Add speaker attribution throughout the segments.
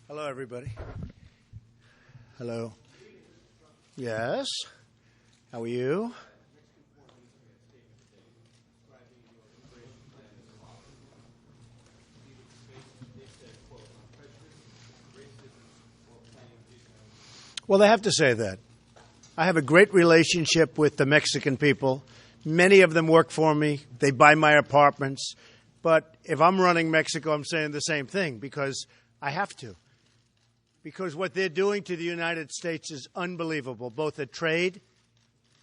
Speaker 1: Hello, everybody. Hello. Yes. How are you? Well, they have to say that. I have a great relationship with the Mexican people. Many of them work for me. They buy my apartments. But if I'm running Mexico, I'm saying the same thing because I have to. Because what they're doing to the United States is unbelievable, both at trade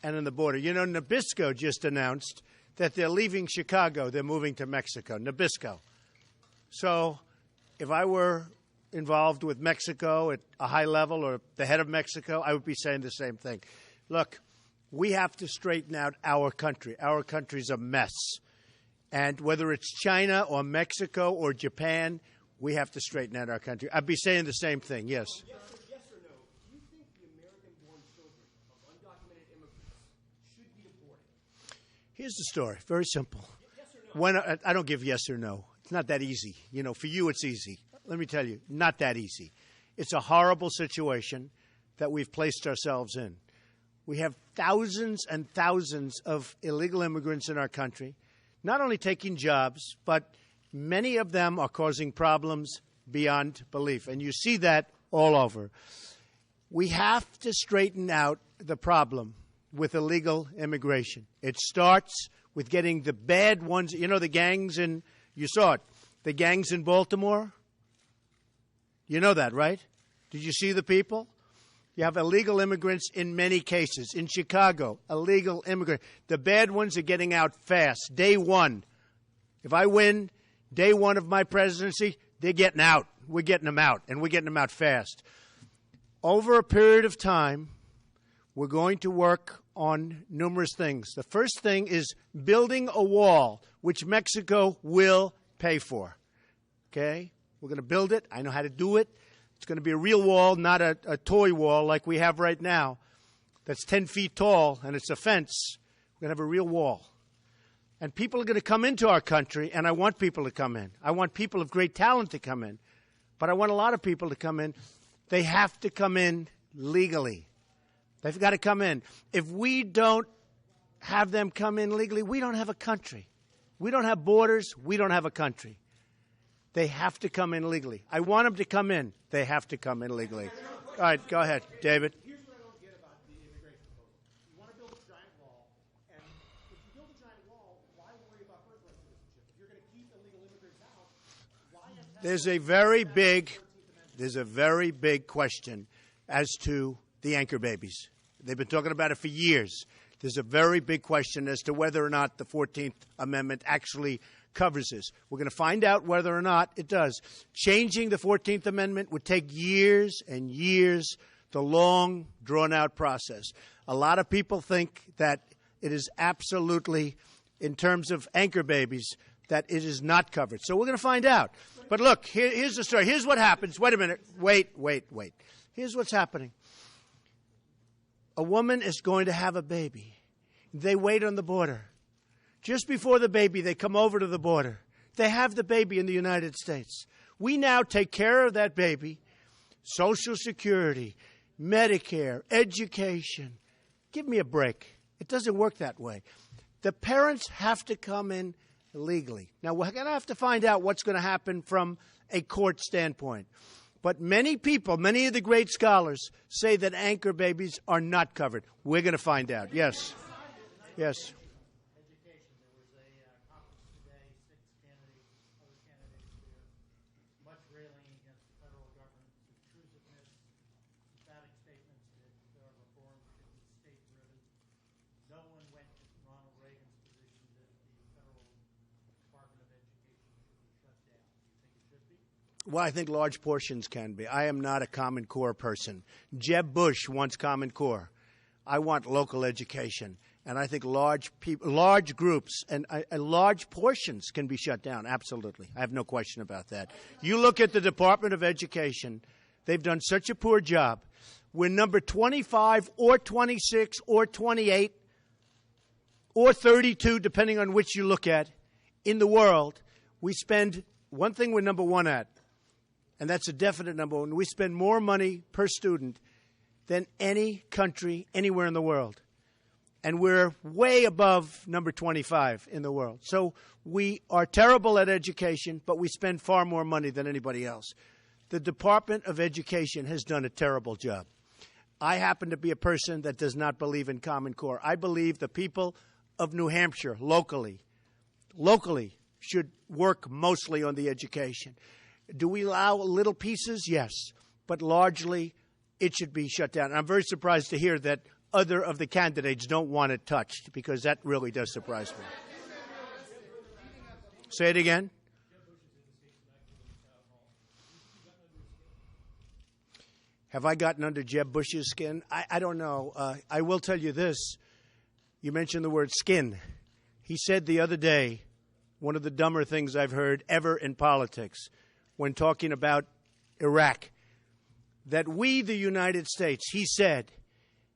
Speaker 1: and in the border. You know, Nabisco just announced that they're leaving Chicago. They're moving to Mexico, Nabisco. So if I were involved with Mexico at a high level or the head of Mexico, I would be saying the same thing. Look, we have to straighten out our country. Our country's a mess. And whether it's China or Mexico or Japan, we have to straighten out our country. I'd be saying the same thing, yes.
Speaker 2: Yes or no, do you think the American-born children of undocumented immigrants should be deported?
Speaker 1: Here's the story. Very simple.
Speaker 2: Yes or no?
Speaker 1: I don't give yes or no. It's not that easy. You know, for you it's easy. Let me tell you, not that easy. It's a horrible situation that we've placed ourselves in. We have thousands and thousands of illegal immigrants in our country, not only taking jobs, but many of them are causing problems beyond belief. And you see that all over. We have to straighten out the problem with illegal immigration. It starts with getting the bad ones. You know, the gangs in, you saw it, the gangs in Baltimore. You know that, right? Did you see the people? You have illegal immigrants in many cases. In Chicago, illegal immigrants. The bad ones are getting out fast. Day one. If I win, day one of my presidency, they're getting out. We're getting them out, and we're getting them out fast. Over a period of time, we're going to work on numerous things. The first thing is building a wall, which Mexico will pay for. Okay? We're going to build it. I know how to do it. It's going to be a real wall, not a toy wall like we have right now that's 10 feet tall, and it's a fence. We're going to have a real wall. And people are going to come into our country, and I want people to come in. I want people of great talent to come in. But I want a lot of people to come in. They have to come in legally. They've got to come in. If we don't have them come in legally, we don't have a country. We don't have borders. We don't have a country. They have to come in legally. I want them to come in. They have to come in legally. All right, go ahead, David.
Speaker 2: Here's what I don't get about the immigration proposal. You want to build a giant wall, and if you build a giant wall, why worry about birthright citizenship? If you're going to keep illegal immigrants out, why attack?
Speaker 1: There's a very big question as to the anchor babies. They've been talking about it for years. There's a very big question as to whether or not the 14th Amendment actually covers this. We're going to find out whether or not it does. Changing the 14th Amendment would take years and years, the long, drawn-out process. A lot of people think that it is absolutely, in terms of anchor babies, that it is not covered. So we're going to find out. But look, here's the story. Here's what happens. Wait a minute. Wait. Here's what's happening. A woman is going to have a baby. They wait on the border. Just before the baby, they come over to the border. They have the baby in the United States. We now take care of that baby, Social Security, Medicare, education. Give me a break. It doesn't work that way. The parents have to come in legally. Now, we're going to have to find out what's going to happen from a court standpoint. But many people, many of the great scholars, say that anchor babies are not covered. We're going to find out. Yes. Yes. Well, I think large portions can be. I am not a Common Core person. Jeb Bush wants Common Core. I want local education. And I think large groups and large portions can be shut down. Absolutely. I have no question about that. You look at the Department of Education. They've done such a poor job. We're number 25 or 26 or 28 or 32, depending on which you look at, in the world. We spend, one thing we're number one at, And that's a definite number one. We spend more money per student than any country anywhere in the world. And we're way above number 25 in the world. So we are terrible at education, but we spend far more money than anybody else. The Department of Education has done a terrible job. I happen to be a person that does not believe in Common Core. I believe the people of New Hampshire locally should work mostly on the education. Do we allow little pieces? Yes. But largely, it should be shut down. And I'm very surprised to hear that other of the candidates don't want it touched, because that really does surprise me. Say it again. Have I gotten under Jeb Bush's skin? I don't know. I will tell you this. You mentioned the word skin. He said the other day, one of the dumber things I've heard ever in politics, when talking about Iraq, that we, the United States, he said,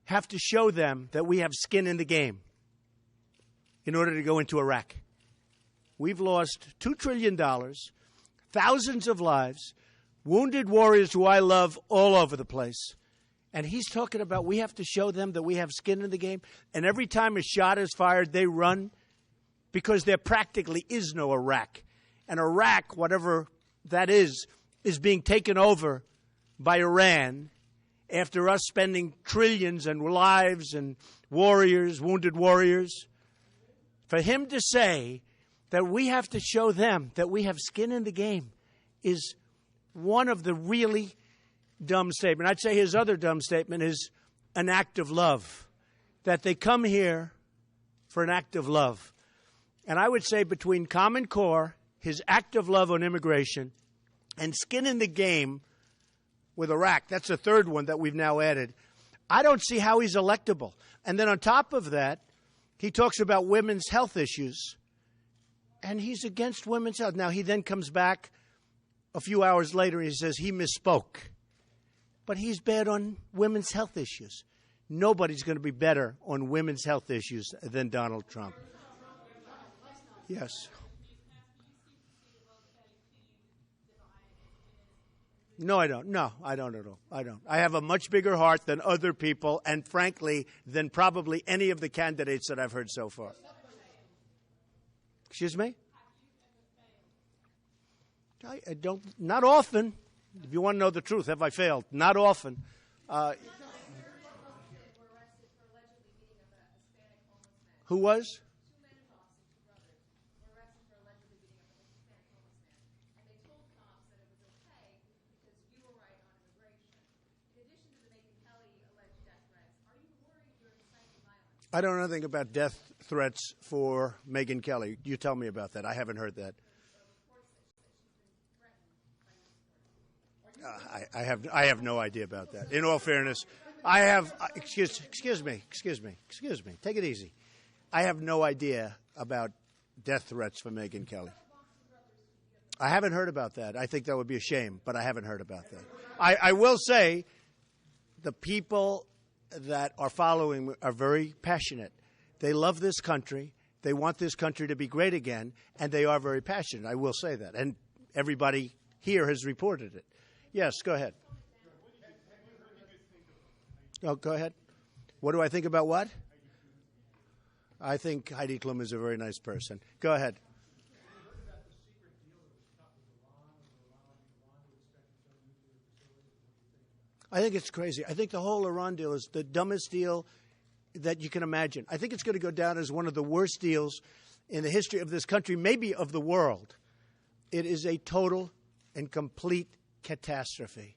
Speaker 1: have to show them that we have skin in the game in order to go into Iraq. We've lost $2 trillion, thousands of lives, wounded warriors who I love all over the place. And he's talking about we have to show them that we have skin in the game. And every time a shot is fired, they run, because there practically is no Iraq. And Iraq, whatever that is being taken over by Iran after us spending trillions and lives and warriors, wounded warriors. For him to say that we have to show them that we have skin in the game is one of the really dumb statements. I'd say his other dumb statement is an act of love, that they come here for an act of love. And I would say between Common Core, his act of love on immigration, and skin in the game with Iraq, that's a third one that we've now added, I don't see how he's electable. And then on top of that, he talks about women's health issues, and he's against women's health. Now, he then comes back a few hours later and he says he misspoke. But he's bad on women's health issues. Nobody's going to be better on women's health issues than Donald Trump. Yes. No, I don't. No, I don't at all. I don't. I have a much bigger heart than other people, and frankly, than probably any of the candidates that I've heard so far. Excuse me? I don't. Not often. If you want to know the truth, have I failed? Not often. Who was? I don't know anything about death threats for Megyn Kelly. You tell me about that. I haven't heard that. I have no idea about that. In all fairness, I have. Excuse me. Take it easy. I have no idea about death threats for Megyn Kelly. I haven't heard about that. I think that would be a shame, but I haven't heard about that. I will say the people that are following are very passionate. They love this country. They want this country to be great again, and they are very passionate. I will say that. And everybody here has reported it. Yes, go ahead. Oh, go ahead. What do I think about what? I think Heidi Klum is a very nice person. Go ahead. I think it's crazy. I think the whole Iran deal is the dumbest deal that you can imagine. I think it's going to go down as one of the worst deals in the history of this country, maybe of the world. It is a total and complete catastrophe.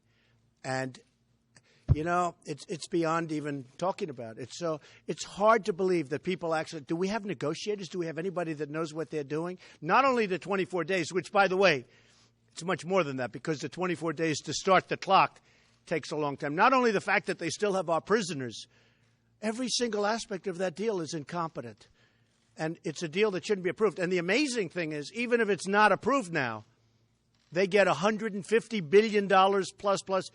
Speaker 1: And, you know, it's beyond even talking about it. So it's hard to believe that people actually, do we have negotiators? Do we have anybody that knows what they're doing? Not only the 24 days, which, by the way, it's much more than that, because the 24 days to start the clock takes a long time. Not only the fact that they still have our prisoners, every single aspect of that deal is incompetent. And it's a deal that shouldn't be approved. And the amazing thing is, even if it's not approved now, they get $150 billion plus.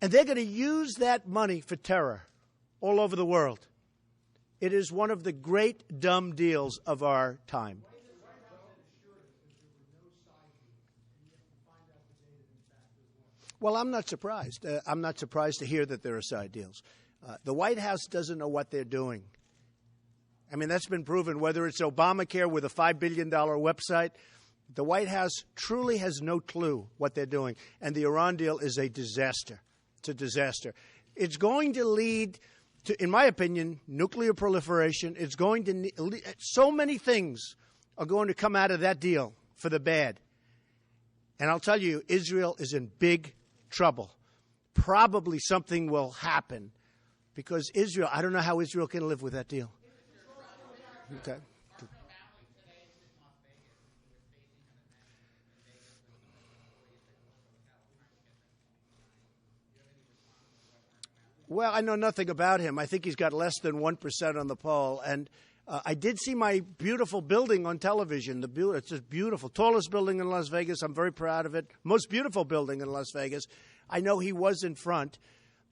Speaker 1: And they're going to use that money for terror all over the world. It is one of the great dumb deals of our time. Well, I'm not surprised. I'm not surprised to hear that there are side deals. The White House doesn't know what they're doing. I mean, that's been proven, whether it's Obamacare with a $5 billion website. The White House truly has no clue what they're doing. And the Iran deal is a disaster. It's a disaster. It's going to lead to, in my opinion, nuclear proliferation. It's going to so many things are going to come out of that deal for the bad. And I'll tell you, Israel is in big trouble. Probably something will happen because Israel, I don't know how Israel can live with that deal. Okay. Well, I know nothing about him. I think he's got less than 1% on the poll. And I did see my beautiful building on television. It's just beautiful. Tallest building in Las Vegas. I'm very proud of it. Most beautiful building in Las Vegas. I know he was in front.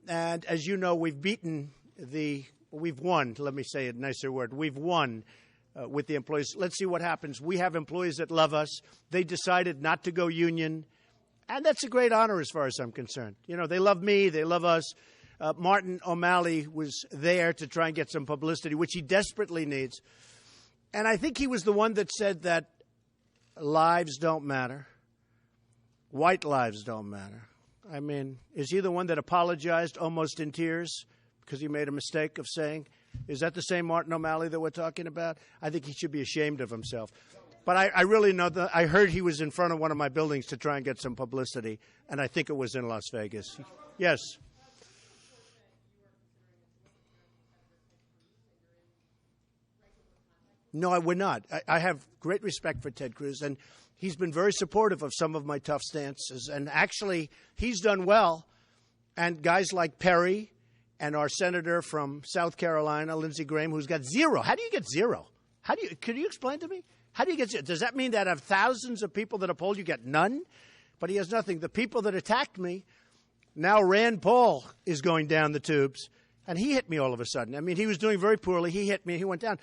Speaker 1: And as you know, we've won. Let me say a nicer word. We've won with the employees. Let's see what happens. We have employees that love us. They decided not to go union. And that's a great honor as far as I'm concerned. You know, they love me. They love us. Martin O'Malley was there to try and get some publicity, which he desperately needs. And I think he was the one that said that lives don't matter. White lives don't matter. I mean, is he the one that apologized almost in tears because he made a mistake of saying? Is that the same Martin O'Malley that we're talking about? I think he should be ashamed of himself. But I really know that I heard he was in front of one of my buildings to try and get some publicity, and I think it was in Las Vegas. Yes. No, we're not. I have great respect for Ted Cruz, and he's been very supportive of some of my tough stances. And actually, he's done well. And guys like Perry and our senator from South Carolina, Lindsey Graham, who's got zero. How do you get zero? Could you explain to me? How do you get zero? Does that mean that out of thousands of people that are polled, you get none? But he has nothing. The people that attacked me, now Rand Paul is going down the tubes, and he hit me all of a sudden. I mean, he was doing very poorly. He hit me. He went down.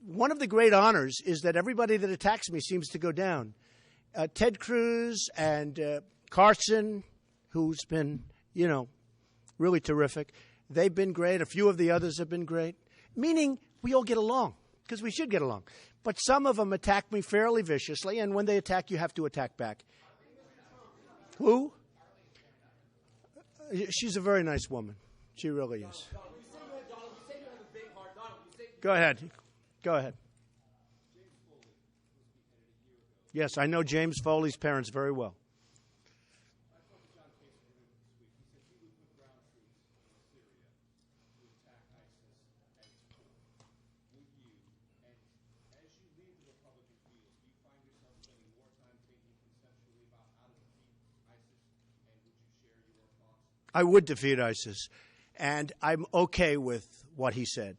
Speaker 1: One of the great honors is that everybody that attacks me seems to go down. Ted Cruz and Carson, who's been, really terrific. They've been great. A few of the others have been great, meaning we all get along because we should get along. But some of them attack me fairly viciously, and when they attack, you have to attack back. Who? She's a very nice woman. She really is. Go ahead. Go ahead. Yes, I know James Foley's parents very well. I would defeat ISIS, and I'm okay with what he said.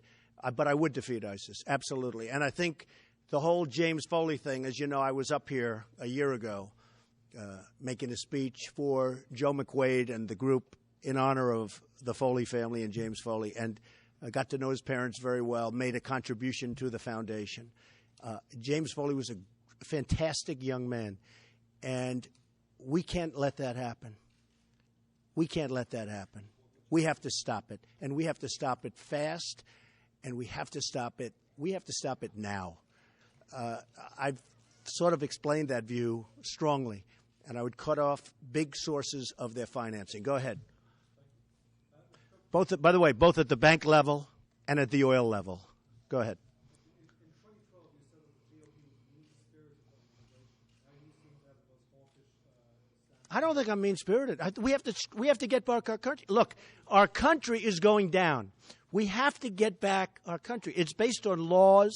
Speaker 1: But I would defeat ISIS, absolutely. And I think the whole James Foley thing, as you know, I was up here a year ago making a speech for Joe McQuaid and the group in honor of the Foley family and James Foley, and I got to know his parents very well, made a contribution to the foundation. James Foley was a fantastic young man, and we can't let that happen. We can't let that happen. We have to stop it, and we have to stop it fast. And we have to stop it. We have to stop it now. I've sort of explained that view strongly, and I would cut off big sources of their financing. Go ahead. Both, by the way, both at the bank level and at the oil level. Go ahead.
Speaker 2: In 2012, you said that the GOP mean-spirited organization. Now you seem to have the most hawkish stance.
Speaker 1: I don't think I'm mean-spirited. We have to get back our country. Look, our country is going down. We have to get back our country. It's based on laws.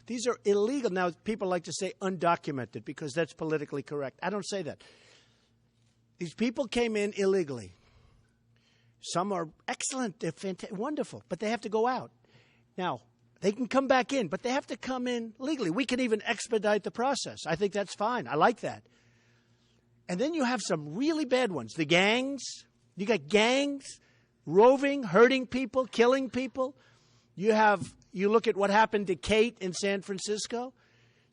Speaker 1: These are illegal. Now, people like to say undocumented because that's politically correct. I don't say that. These people came in illegally. Some are excellent. They're wonderful. But they have to go out. Now, they can come back in, but they have to come in legally. We can even expedite the process. I think that's fine. I like that. And then you have some really bad ones. The gangs. You got gangs. Roving, hurting people, killing people. You look at what happened to Kate in San Francisco.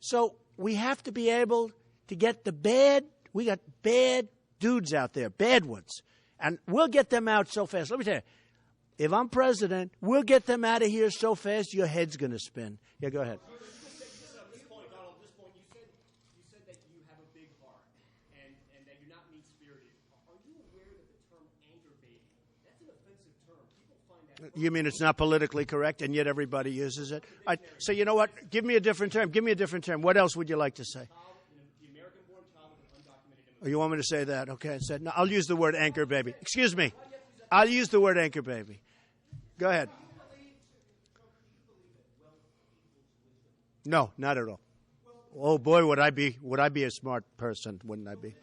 Speaker 1: So we have to be able to get the bad. We got bad dudes out there, bad ones. And we'll get them out so fast. Let me tell you, if I'm president, we'll get them out of here so fast your head's going to spin. Yeah, go ahead.
Speaker 2: At this point, Donald, you said that you have a big heart and that you're not mean-spirited. Are you aware that the term anchor baby, that's an offensive term? People find that...
Speaker 1: You mean it's not politically correct, and yet everybody uses it? So you know what? Give me a different term. Give me a different term. What else would you like to say?
Speaker 2: The American-born child with an undocumented immigrant.
Speaker 1: Oh, you want me to say that? Okay. I said, no, I'll use the word anchor baby. Excuse me. I'll use the word anchor baby. Go ahead. No, not at all. Oh boy, would I be a smart person, wouldn't I be?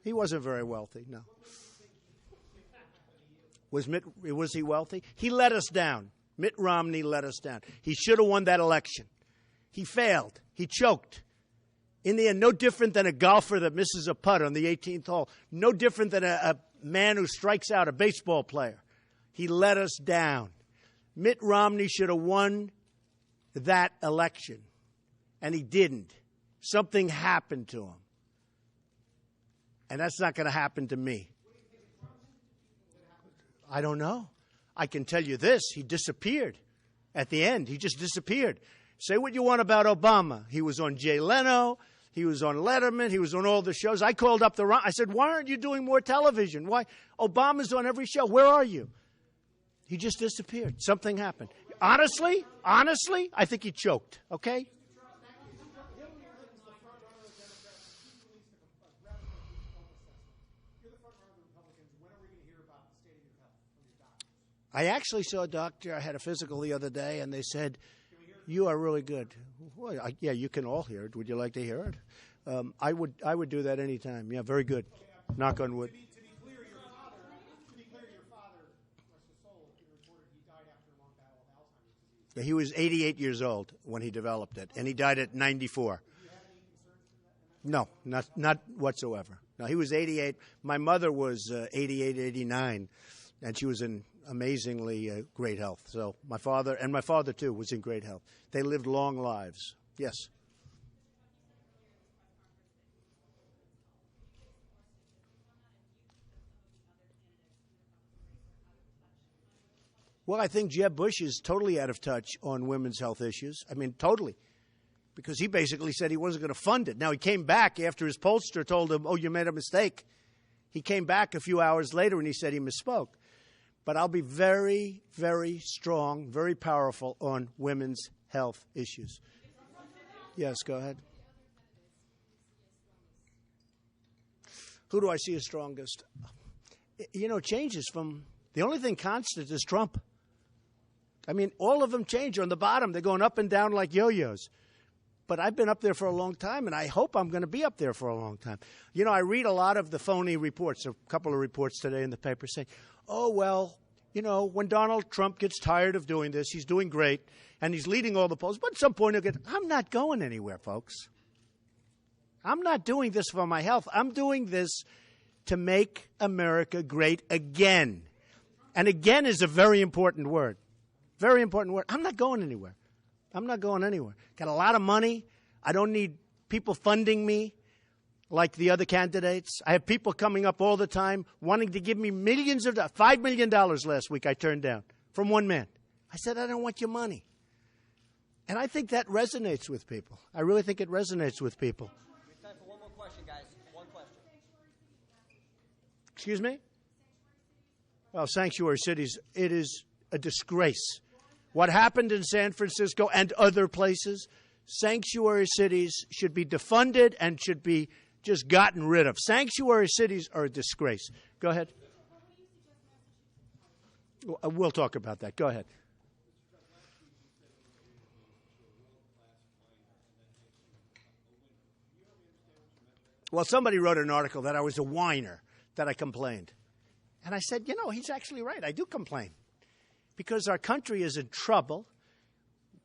Speaker 1: He wasn't very wealthy, no. Was he wealthy? He let us down. Mitt Romney let us down. He should have won that election. He failed. He choked. In the end, no different than a golfer that misses a putt on the 18th hole. No different than a man who strikes out a baseball player. He let us down. Mitt Romney should have won that election, and he didn't. Something happened to him. And that's not going to happen to me. I don't know. I can tell you this. He disappeared at the end. He just disappeared. Say what you want about Obama. He was on Jay Leno. He was on Letterman. He was on all the shows. I called up I said, why aren't you doing more television? Why? Obama's on every show. Where are you? He just disappeared. Something happened. Honestly, I think he choked. Okay? I actually saw a doctor. I had a physical the other day, and they said, you are really good. Well, yeah, you can all hear it. Would you like to hear it? I would do that anytime. Yeah, very good. Knock on wood.
Speaker 2: To be clear, your father, rest his soul, he reported he died after a long battle of Alzheimer's disease.
Speaker 1: He was 88 years old when he developed it, and he died at 94.
Speaker 2: Do you have any concerns from that?
Speaker 1: No, not whatsoever. No, he was 88. My mother was 88, 89, and she was in amazingly great health. So my father too was in great health. They lived long lives. Yes. Well, I think Jeb Bush is totally out of touch on women's health issues. I mean, totally. Because he basically said he wasn't going to fund it. Now, he came back after his pollster told him, oh, you made a mistake. He came back a few hours later and he said he misspoke. But I'll be very, very strong, very powerful on women's health issues. Yes, go ahead. Who do I see as strongest? You know, changes from the only thing constant is Trump. I mean, all of them change on the bottom. They're going up and down like yo-yos. But I've been up there for a long time, and I hope I'm going to be up there for a long time. You know, I read a lot of the phony reports, a couple of reports today in the paper saying, oh, well, you know, when Donald Trump gets tired of doing this, he's doing great, and he's leading all the polls. But at some point he'll get, I'm not going anywhere, folks. I'm not doing this for my health. I'm doing this to make America great again. And again is a very important word. Very important word. I'm not going anywhere. I'm not going anywhere. Got a lot of money. I don't need people funding me like the other candidates. I have people coming up all the time wanting to give me millions of dollars. $5 million last week I turned down from one man. I said, I don't want your money. And I think that resonates with people. I really think it resonates with people.
Speaker 3: We have time for one more question, guys. One question.
Speaker 1: Excuse me? Well, sanctuary cities, it is a disgrace. What happened in San Francisco and other places, sanctuary cities should be defunded and should be just gotten rid of. Sanctuary cities are a disgrace. Go ahead. We'll talk about that. Go ahead. Well, somebody wrote an article that I was a whiner, that I complained. And I said, you know, he's actually right. I do complain. Because our country is in trouble.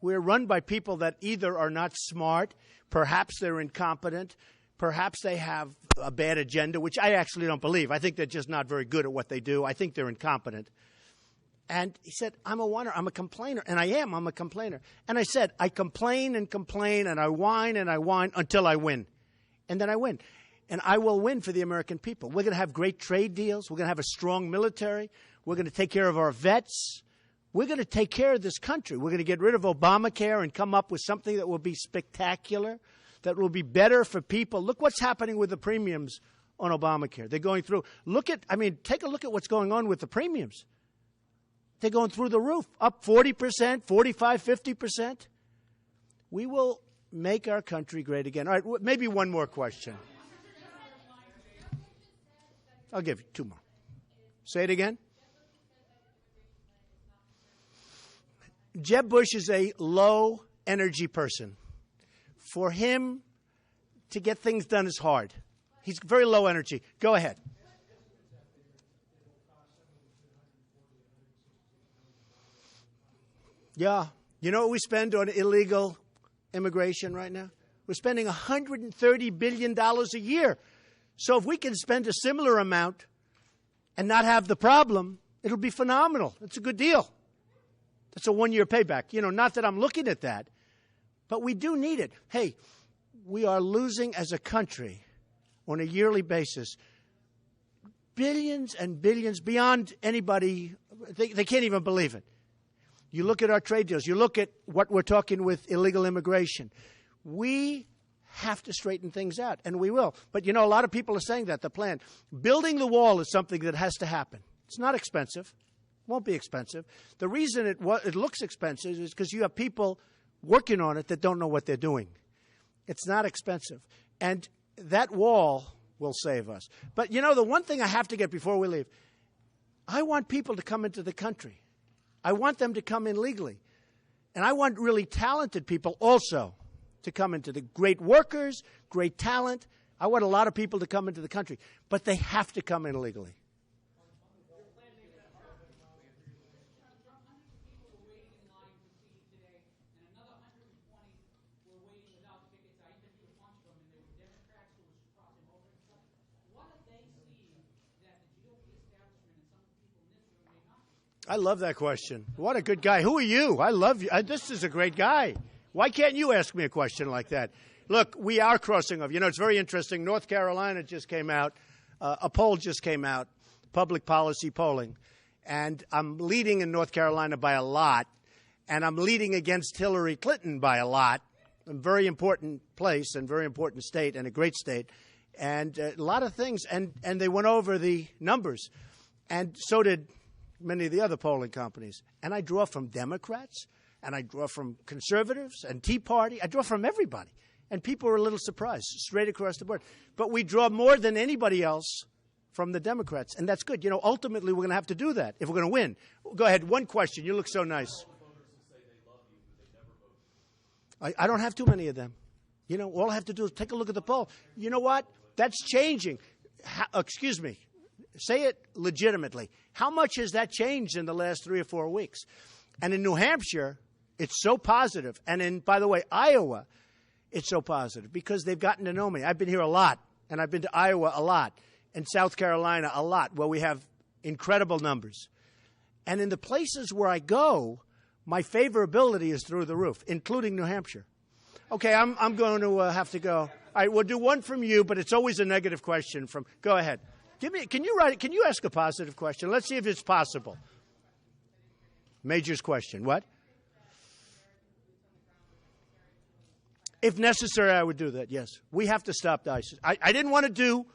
Speaker 1: We're run by people that either are not smart, perhaps they're incompetent, perhaps they have a bad agenda, which I actually don't believe. I think they're just not very good at what they do. I think they're incompetent. And he said, I'm a whiner, I'm a complainer. And I am, I'm a complainer. And I said, I complain and complain and I whine until I win. and then I win. And I will win for the American people. We're going to have great trade deals. We're going to have a strong military. We're going to take care of our vets. We're going to take care of this country. We're going to get rid of Obamacare and come up with something that will be spectacular, that will be better for people. Look what's happening with the premiums on Obamacare. They're going through. Take a look at what's going on with the premiums. They're going through the roof, up 40%, 45, 50%. We will make our country great again. All right, maybe one more question. I'll give you two more. Say it again. Jeb Bush is a low-energy person. For him to get things done is hard. He's very low energy. Go ahead. Yeah. You know what we spend on illegal immigration right now? We're spending $130 billion a year. So if we can spend a similar amount and not have the problem, it'll be phenomenal. It's a good deal. That's a one-year payback. You know, not that I'm looking at that, but we do need it. Hey, we are losing as a country on a yearly basis billions and billions beyond anybody. They can't even believe it. You look at our trade deals. You look at what we're talking with illegal immigration. We have to straighten things out, and we will. But, you know, a lot of people are saying that, the plan. Building the wall is something that has to happen. It's not expensive. It won't be expensive. The reason it looks expensive is because you have people working on it that don't know what they're doing. It's not expensive. And that wall will save us. But, you know, the one thing I have to get before we leave, I want people to come into the country. I want them to come in legally. And I want really talented people also to come into the great workers, great talent. I want a lot of people to come into the country. But they have to come in legally. I love that question. What a good guy. Who are you? I love you. This is a great guy. Why can't you ask me a question like that? Look, we are crossing over. You know, it's very interesting. North Carolina just came out. A poll just came out, public policy polling. And I'm leading in North Carolina by a lot. And I'm leading against Hillary Clinton by a lot. A very important place and very important state and a great state. And a lot of things. And they went over the numbers. And so did many of the other polling companies. And I draw from Democrats, and I draw from conservatives and Tea Party. I draw from everybody. And people are a little surprised, straight across the board. But we draw more than anybody else from the Democrats, and that's good. You know, ultimately, we're going to have to do that if we're going to win. Go ahead, one question. You look so nice. I don't have too many of them. You know, all I have to do is take a look at the poll. You know what? That's changing. Excuse me. Say it legitimately. How much has that changed in the last 3 or 4 weeks? And in New Hampshire, it's so positive. And in, by the way, Iowa, it's so positive because they've gotten to know me. I've been here a lot, and I've been to Iowa a lot, and South Carolina a lot, where we have incredible numbers. And in the places where I go, my favorability is through the roof, including New Hampshire. Okay, I'm going to have to go. All right, we'll do one from you, but it's always a negative question from. Go ahead. Can you ask a positive question? Let's see if it's possible. Major's question. What? If necessary, I would do that, yes. We have to stop ISIS. I didn't want to do